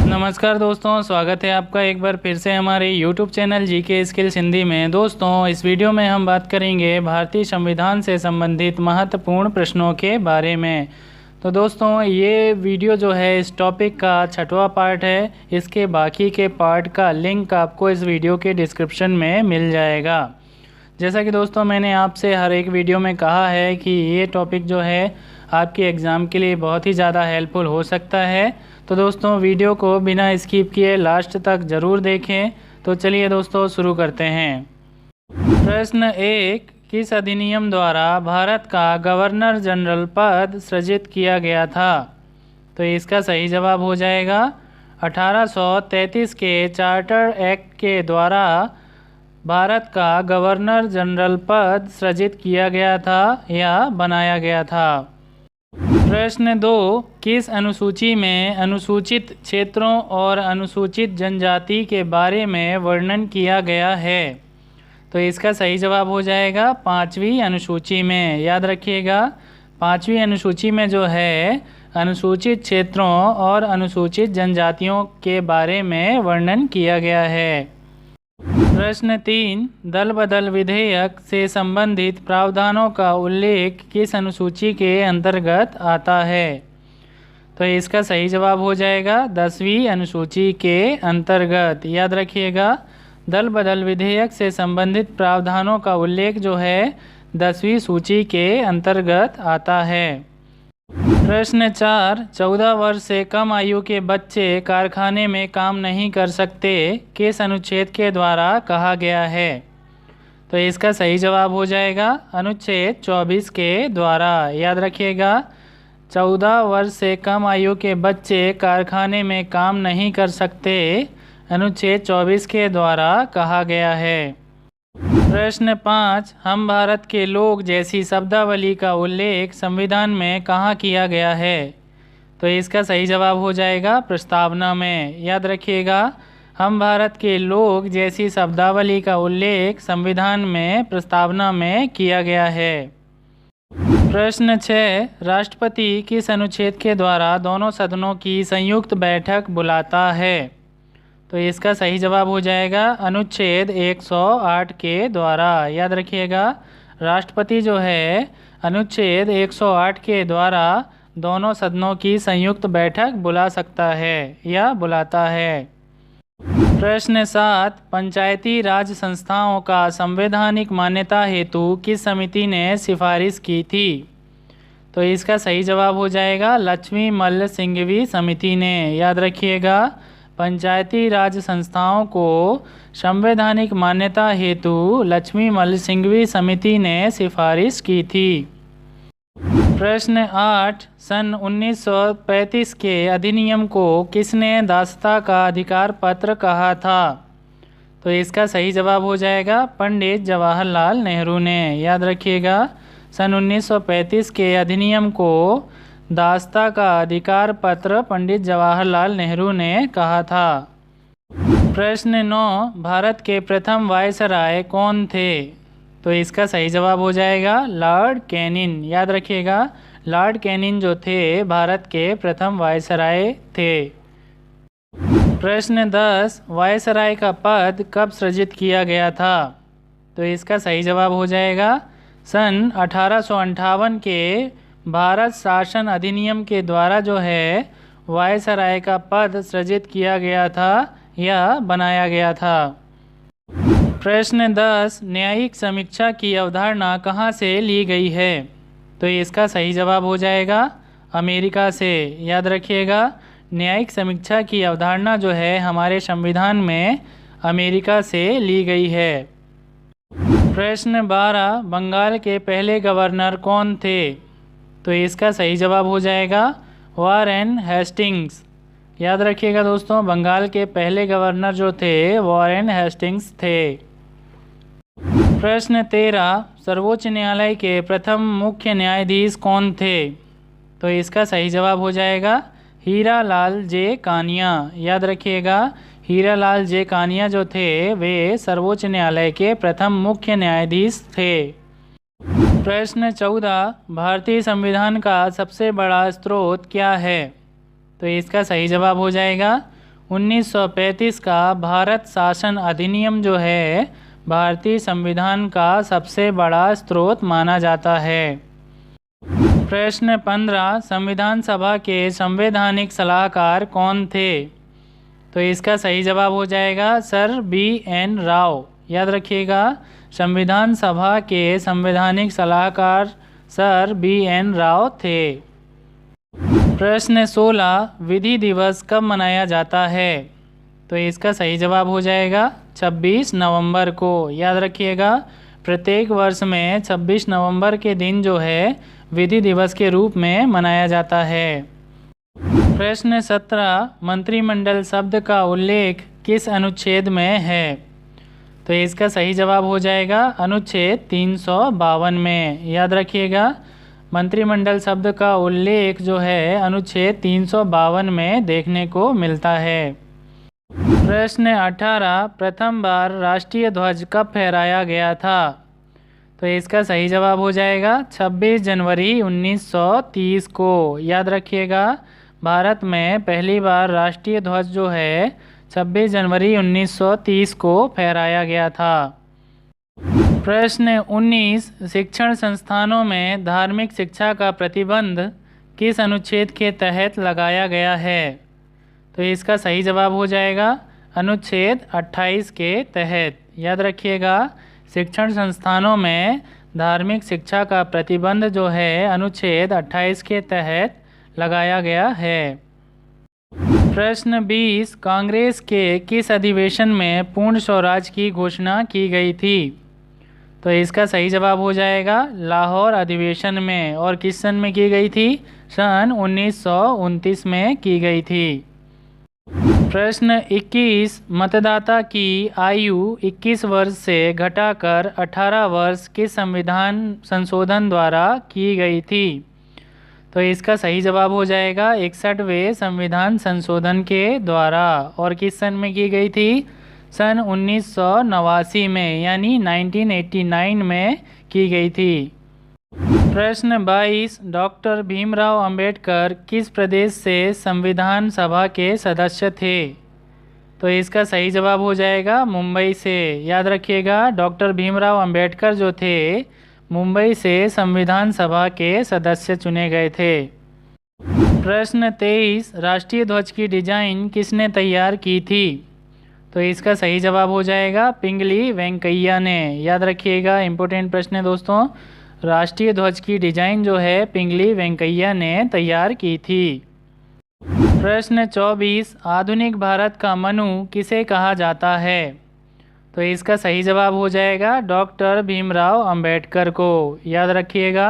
नमस्कार दोस्तों, स्वागत है आपका एक बार फिर से हमारे YouTube channel GK skills Hindi में। दोस्तों, इस वीडियो में हम बात करेंगे भारतीय संविधान से संबंधित महत्वपूर्ण प्रश्नों के बारे में। तो दोस्तों, ये वीडियो जो है इस टॉपिक का 6वां पार्ट है। इसके बाकी के पार्ट का लिंक आपको इस वीडियो के डिस्क्रिप्शन में मिल जाएगा। जैसा कि दोस्तों मैंने आपसे हर एक वीडियो में कहा है कि ये टॉपिक जो है आपके एग्ज़ाम के लिए बहुत ही ज़्यादा हेल्पफुल हो सकता है। तो दोस्तों, वीडियो को बिना स्किप किए लास्ट तक ज़रूर देखें। तो चलिए दोस्तों शुरू करते हैं। प्रश्न 1, किस अधिनियम द्वारा भारत का गवर्नर जनरल पद सृजित किया गया था? तो इसका सही जवाब हो जाएगा 1833 के चार्टर एक्ट के द्वारा भारत का गवर्नर जनरल पद सृजित किया गया था या बनाया गया था। प्रश्न 2, किस अनुसूची में अनुसूचित क्षेत्रों और अनुसूचित जनजाति के बारे में वर्णन किया गया है? तो इसका सही जवाब हो जाएगा 5वीं अनुसूची में। याद रखिएगा, 5वीं अनुसूची में जो है अनुसूचित क्षेत्रों और अनुसूचित जनजातियों के बारे में वर्णन किया गया है। प्रश्न 3, दल बदल विधेयक से संबंधित प्रावधानों का उल्लेख किस अनुसूची के अंतर्गत आता है? तो इसका सही जवाब हो जाएगा 10वीं अनुसूची के अंतर्गत। याद रखिएगा, दल बदल विधेयक से संबंधित प्रावधानों का उल्लेख जो है 10वीं सूची के अंतर्गत आता है। प्रश्न 4, 14 वर्ष से कम आयु के बच्चे कारखाने में काम नहीं कर सकते किस अनुच्छेद के द्वारा कहा गया है? तो इसका सही जवाब हो जाएगा अनुच्छेद 24 के द्वारा। याद रखिएगा, 14 वर्ष से कम आयु के बच्चे कारखाने में काम नहीं कर सकते अनुच्छेद 24 के द्वारा कहा गया है। प्रश्न 5, हम भारत के लोग जैसी शब्दावली का उल्लेख संविधान में कहाँ किया गया है? तो इसका सही जवाब हो जाएगा प्रस्तावना में। याद रखिएगा, हम भारत के लोग जैसी शब्दावली का उल्लेख संविधान में प्रस्तावना में किया गया है। प्रश्न 6, राष्ट्रपति किस अनुच्छेद के द्वारा दोनों सदनों की संयुक्त बैठक बुलाता है? तो इसका सही जवाब हो जाएगा अनुच्छेद 108 के द्वारा। याद रखिएगा, राष्ट्रपति जो है अनुच्छेद 108 के द्वारा दोनों सदनों की संयुक्त बैठक बुला सकता है या बुलाता है। प्रश्न 7, पंचायती राज संस्थाओं का संवैधानिक मान्यता हेतु किस समिति ने सिफारिश की थी? तो इसका सही जवाब हो जाएगा लक्ष्मी मल्ल सिंघवी समिति ने। याद रखिएगा, पंचायती राज संस्थाओं को संवैधानिक मान्यता हेतु लक्ष्मी मल्ल सिंघवी समिति ने सिफारिश की थी। प्रश्न 8, सन 1935 के अधिनियम को किसने दासता का अधिकार पत्र कहा था? तो इसका सही जवाब हो जाएगा पंडित जवाहरलाल नेहरू ने। याद रखिएगा, सन 1935 के अधिनियम को दासता का अधिकार पत्र पंडित जवाहरलाल नेहरू ने कहा था। प्रश्न 9, भारत के प्रथम वायसराय कौन थे? तो इसका सही जवाब हो जाएगा लॉर्ड कैनिंग। याद रखिएगा, लॉर्ड कैनिंग जो थे भारत के प्रथम वायसराय थे। प्रश्न 10, वायसराय का पद कब सृजित किया गया था? तो इसका सही जवाब हो जाएगा सन 1858 के भारत शासन अधिनियम के द्वारा जो है वायसराय का पद सृजित किया गया था या बनाया गया था। प्रश्न 10, न्यायिक समीक्षा की अवधारणा कहाँ से ली गई है? तो इसका सही जवाब हो जाएगा अमेरिका से। याद रखिएगा, न्यायिक समीक्षा की अवधारणा जो है हमारे संविधान में अमेरिका से ली गई है। प्रश्न 12, बंगाल के पहले गवर्नर कौन थे? तो इसका सही जवाब हो जाएगा वॉरेन हेस्टिंग्स। याद रखिएगा दोस्तों, बंगाल के पहले गवर्नर जो थे वॉरेन हेस्टिंग्स थे। प्रश्न 13, सर्वोच्च न्यायालय के प्रथम मुख्य न्यायाधीश कौन थे? तो इसका सही जवाब हो जाएगा हीरा लाल जे कानिया। याद रखिएगा, हीरा लाल जे कानिया जो थे वे सर्वोच्च न्यायालय के प्रथम मुख्य न्यायाधीश थे। प्रश्न 14, भारतीय संविधान का सबसे बड़ा स्रोत क्या है? तो इसका सही जवाब हो जाएगा 1935 का भारत शासन अधिनियम जो है भारतीय संविधान का सबसे बड़ा स्रोत माना जाता है। प्रश्न 15, संविधान सभा के संवैधानिक सलाहकार कौन थे? तो इसका सही जवाब हो जाएगा सर B.N. राव। याद रखिएगा, संविधान सभा के संवैधानिक सलाहकार सर B.N. राव थे। प्रश्न 16, विधि दिवस कब मनाया जाता है? तो इसका सही जवाब हो जाएगा 26 नवंबर को। याद रखिएगा, प्रत्येक वर्ष में 26 नवंबर के दिन जो है विधि दिवस के रूप में मनाया जाता है। प्रश्न 17, मंत्रिमंडल शब्द का उल्लेख किस अनुच्छेद में है? तो इसका सही जवाब हो जाएगा अनुच्छेद 352 में। याद रखिएगा, मंत्रिमंडल शब्द का उल्लेख जो है अनुच्छेद 352 में देखने को मिलता है। प्रश्न 18, प्रथम बार राष्ट्रीय ध्वज कब फहराया गया था? तो इसका सही जवाब हो जाएगा 26 जनवरी 1930 को। याद रखिएगा, भारत में पहली बार राष्ट्रीय ध्वज जो है 26 जनवरी 1930 को फहराया गया था। प्रश्न 19, शिक्षण संस्थानों में धार्मिक शिक्षा का प्रतिबंध किस अनुच्छेद के तहत लगाया गया है? तो इसका सही जवाब हो जाएगा अनुच्छेद 28 के तहत। याद रखिएगा, शिक्षण संस्थानों में धार्मिक शिक्षा का प्रतिबंध जो है अनुच्छेद 28 के तहत लगाया गया है। प्रश्न 20, कांग्रेस के किस अधिवेशन में पूर्ण स्वराज की घोषणा की गई थी? तो इसका सही जवाब हो जाएगा लाहौर अधिवेशन में। और किस सन में की गई थी? सन 1929 में की गई थी। प्रश्न 21, मतदाता की आयु 21 वर्ष से घटाकर 18 वर्ष किस संविधान संशोधन द्वारा की गई थी? तो इसका सही जवाब हो जाएगा 61वें संविधान संशोधन के द्वारा। और किस सन में की गई थी? सन 1989 में, यानी 1989 में की गई थी। प्रश्न 22, डॉक्टर भीमराव अंबेडकर किस प्रदेश से संविधान सभा के सदस्य थे? तो इसका सही जवाब हो जाएगा मुंबई से। याद रखिएगा, डॉक्टर भीमराव अंबेडकर जो थे मुंबई से संविधान सभा के सदस्य चुने गए थे। प्रश्न 23, राष्ट्रीय ध्वज की डिजाइन किसने तैयार की थी? तो इसका सही जवाब हो जाएगा पिंगली वेंकैया ने। याद रखिएगा, इंपॉर्टेंट प्रश्न है दोस्तों, राष्ट्रीय ध्वज की डिजाइन जो है पिंगली वेंकैया ने तैयार की थी। प्रश्न 24, आधुनिक भारत का मनु किसे कहा जाता है? तो इसका सही जवाब हो जाएगा डॉक्टर भीमराव अंबेडकर को। याद रखिएगा,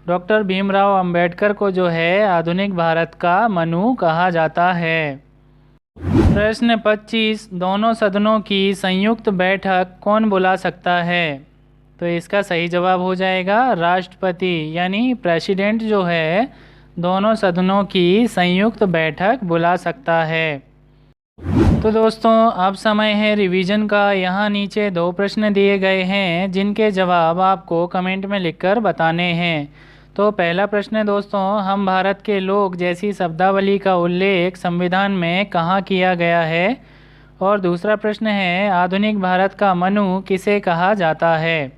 डॉक्टर भीमराव अंबेडकर को जो है आधुनिक भारत का मनु कहा जाता है। प्रश्न 25, दोनों सदनों की संयुक्त बैठक कौन बुला सकता है? तो इसका सही जवाब हो जाएगा राष्ट्रपति, यानी प्रेसिडेंट जो है दोनों सदनों की संयुक्त बैठक बुला सकता है। तो दोस्तों, अब समय है रिवीजन का। यहाँ नीचे 2 प्रश्न दिए गए हैं जिनके जवाब आपको कमेंट में लिखकर बताने हैं। तो पहला प्रश्न है दोस्तों, हम भारत के लोग जैसी शब्दावली का उल्लेख संविधान में कहाँ किया गया है? और दूसरा प्रश्न है, आधुनिक भारत का मनु किसे कहा जाता है?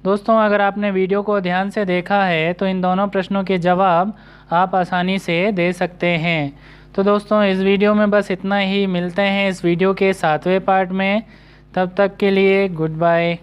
दोस्तों, अगर आपने वीडियो को ध्यान से देखा है तो इन दोनों प्रश्नों के जवाब आप आसानी से दे सकते हैं। तो दोस्तों, इस वीडियो में बस इतना ही। मिलते हैं इस वीडियो के 7वें पार्ट में। तब तक के लिए गुड बाय।